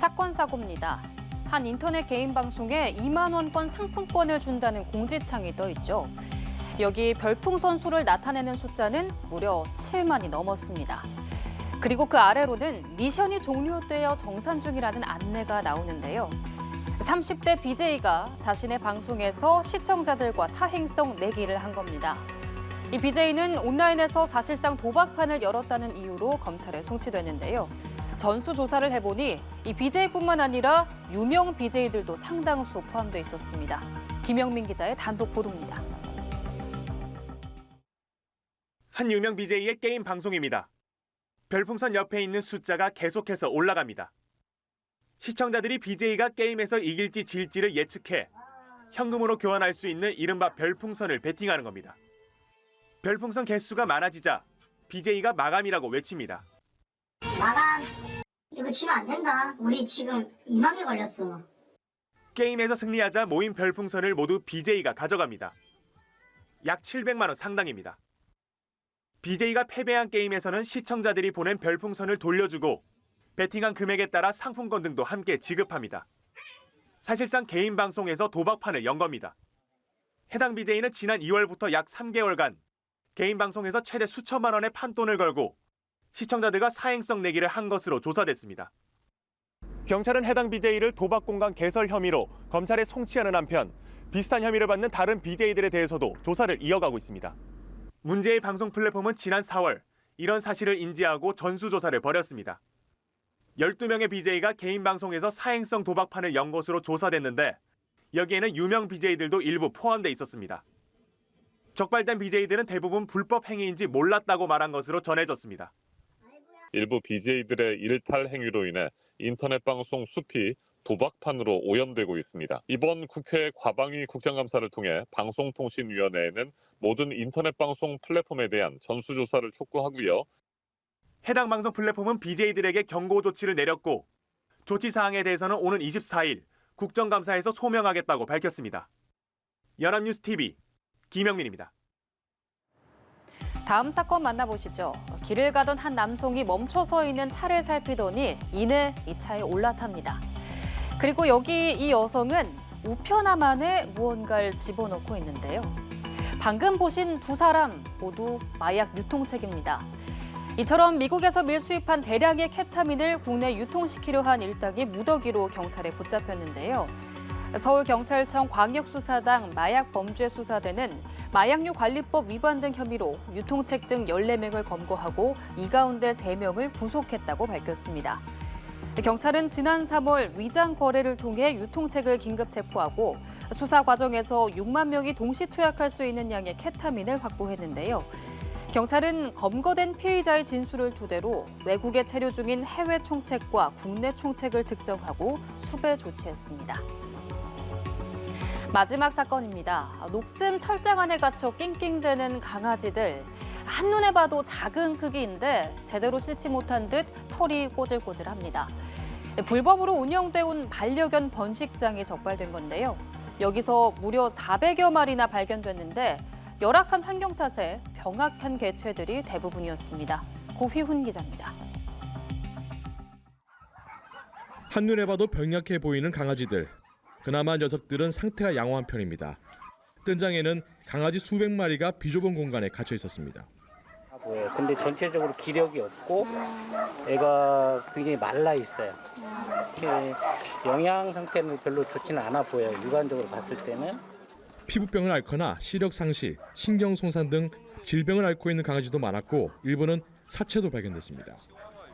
사건 사고입니다. 한 인터넷 개인 방송에 2만 원권 상품권을 준다는 공지창이 떠 있죠. 여기 별풍선 수를 나타내는 숫자는 무려 7만이 넘었습니다. 그리고 그 아래로는 미션이 종료되어 정산 중이라는 안내가 나오는데요. 30대 BJ가 자신의 방송에서 시청자들과 사행성 내기를 한 겁니다. 이 BJ는 온라인에서 사실상 도박판을 열었다는 이유로 검찰에 송치됐는데요. 전수조사를 해보니 이 BJ뿐만 아니라 유명 BJ들도 상당수 포함돼 있었습니다. 김영민 기자의 단독 보도입니다. 한 유명 BJ의 게임 방송입니다. 별풍선 옆에 있는 숫자가 계속해서 올라갑니다. 시청자들이 BJ가 게임에서 이길지 질지를 예측해 현금으로 교환할 수 있는 이른바 별풍선을 베팅하는 겁니다. 별풍선 개수가 많아지자 BJ가 마감이라고 외칩니다. 마감, 이거 치면 안 된다. 우리 지금 2만 개 걸렸어. 게임에서 승리하자 모인 별풍선을 모두 BJ가 가져갑니다. 약 700만 원 상당입니다. BJ가 패배한 게임에서는 시청자들이 보낸 별풍선을 돌려주고 베팅한 금액에 따라 상품권 등도 함께 지급합니다. 사실상 개인 방송에서 도박판을 연 겁니다. 해당 BJ는 지난 2월부터 약 3개월간 개인 방송에서 최대 수천만 원의 판돈을 걸고 시청자들과 사행성 내기를 한 것으로 조사됐습니다. 경찰은 해당 BJ를 도박 공간 개설 혐의로 검찰에 송치하는 한편 비슷한 혐의를 받는 다른 BJ들에 대해서도 조사를 이어가고 있습니다. 문제의 방송 플랫폼은 지난 4월 이런 사실을 인지하고 전수조사를 벌였습니다. 12명의 BJ가 개인 방송에서 사행성 도박판을 연 것으로 조사됐는데 여기에는 유명 BJ들도 일부 포함돼 있었습니다. 적발된 BJ들은 대부분 불법 행위인지 몰랐다고 말한 것으로 전해졌습니다. 일부 BJ들의 일탈 행위로 인해 인터넷 방송 숲이 도박판으로 오염되고 있습니다. 이번 국회 과방위 국정감사를 통해 방송통신위원회에는 모든 인터넷 방송 플랫폼에 대한 전수조사를 촉구하고요. 해당 방송 플랫폼은 BJ들에게 경고 조치를 내렸고 조치 사항에 대해서는 오는 24일 국정감사에서 소명하겠다고 밝혔습니다. 연합뉴스TV 김영민입니다. 다음 사건 만나보시죠. 길을 가던 한 남성이 멈춰서 있는 차를 살피더니 이내 이 차에 올라탑니다. 그리고 여기 이 여성은 우편 안에 무언가를 집어넣고 있는데요. 방금 보신 두 사람 모두 마약 유통책입니다. 이처럼 미국에서 밀수입한 대량의 케타민을 국내 유통시키려 한 일당이 무더기로 경찰에 붙잡혔는데요. 서울경찰청 광역수사당 마약범죄수사대는 마약류 관리법 위반 등 혐의로 유통책 등 14명을 검거하고 이 가운데 3명을 구속했다고 밝혔습니다. 경찰은 지난 3월 위장 거래를 통해 유통책을 긴급 체포하고 수사 과정에서 6만 명이 동시 투약할 수 있는 양의 케타민을 확보했는데요. 경찰은 검거된 피의자의 진술을 토대로 외국에 체류 중인 해외 총책과 국내 총책을 특정하고 수배 조치했습니다. 마지막 사건입니다. 녹슨 철장 안에 갇혀 낑낑대는 강아지들. 한눈에 봐도 작은 크기인데 제대로 씻지 못한 듯 털이 꼬질꼬질합니다. 불법으로 운영돼 온 반려견 번식장이 적발된 건데요. 여기서 무려 400여 마리나 발견됐는데 열악한 환경 탓에 병약한 개체들이 대부분이었습니다. 고휘훈 기자입니다. 한눈에 봐도 병약해 보이는 강아지들. 그나마 녀석들은 상태가 양호한 편입니다. 뜬장에는 강아지 수백 마리가 비좁은 공간에 갇혀 있었습니다. 근데 전체적으로 기력이 없고 애가 굉장히 말라 있어요. 영양 상태는 별로 좋지는 않아 보여요. 육안적으로 봤을 때는. 피부병을 앓거나 시력 상실, 신경 손상 등 질병을 앓고 있는 강아지도 많았고 일부는 사체도 발견됐습니다.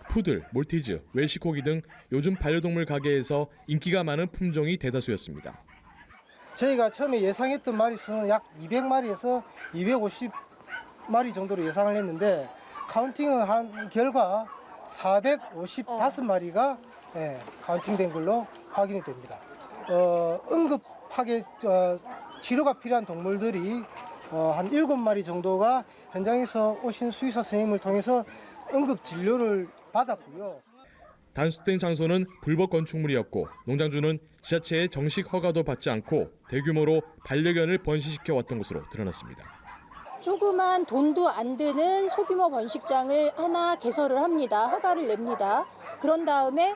푸들, 몰티즈, 웰시코기 등 요즘 반려동물 가게에서 인기가 많은 품종이 대다수였습니다. 저희가 처음에 예상했던 마리수는 약 200마리에서 250마리 정도로 예상을 했는데 카운팅을 한 결과 455마리가 카운팅된 걸로 확인이 됩니다. 응급하게 치료가 필요한 동물들이 한 7마리 정도가 현장에서 오신 수의사 선생님을 통해서 응급 진료를 받았고요. 단속된 장소는 불법 건축물이었고 농장주는 지자체의 정식 허가도 받지 않고 대규모로 반려견을 번식시켜 왔던 것으로 드러났습니다. 조그만 돈도 안 드는 소규모 번식장을 하나 개설을 합니다. 허가를 냅니다. 그런 다음에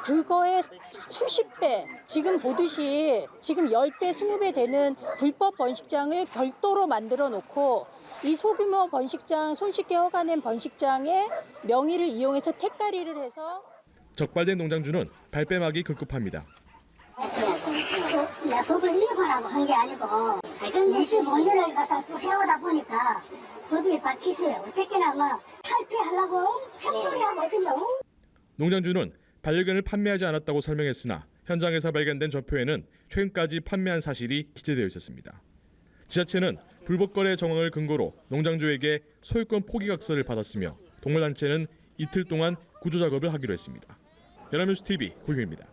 그거의 수십 배, 지금 보듯이 지금 10배, 20배 되는 불법 번식장을 별도로 만들어 놓고 이 소규모 번식장, 손쉽게 허가낸 번식장의 명의를 이용해서 택가리를 해서 적발된 농장주는 발뺌하기 급급합니다. 법을 위반하고 한 게 아니고 25년을 갖다 쭉 해오다 보니까 법이 바뀌어요. 어쨌거나 뭐 탈피하려고 엄청 노력하고 있습니다. 농장주는 반려견을 판매하지 않았다고 설명했으나 현장에서 발견된 저표에는 최근까지 판매한 사실이 기재되어 있었습니다. 지자체는 불법 거래 정황을 근거로 농장주에게 소유권 포기각서를 받았으며 동물단체는 이틀 동안 구조 작업을 하기로 했습니다. 연합뉴스 TV 고경입니다.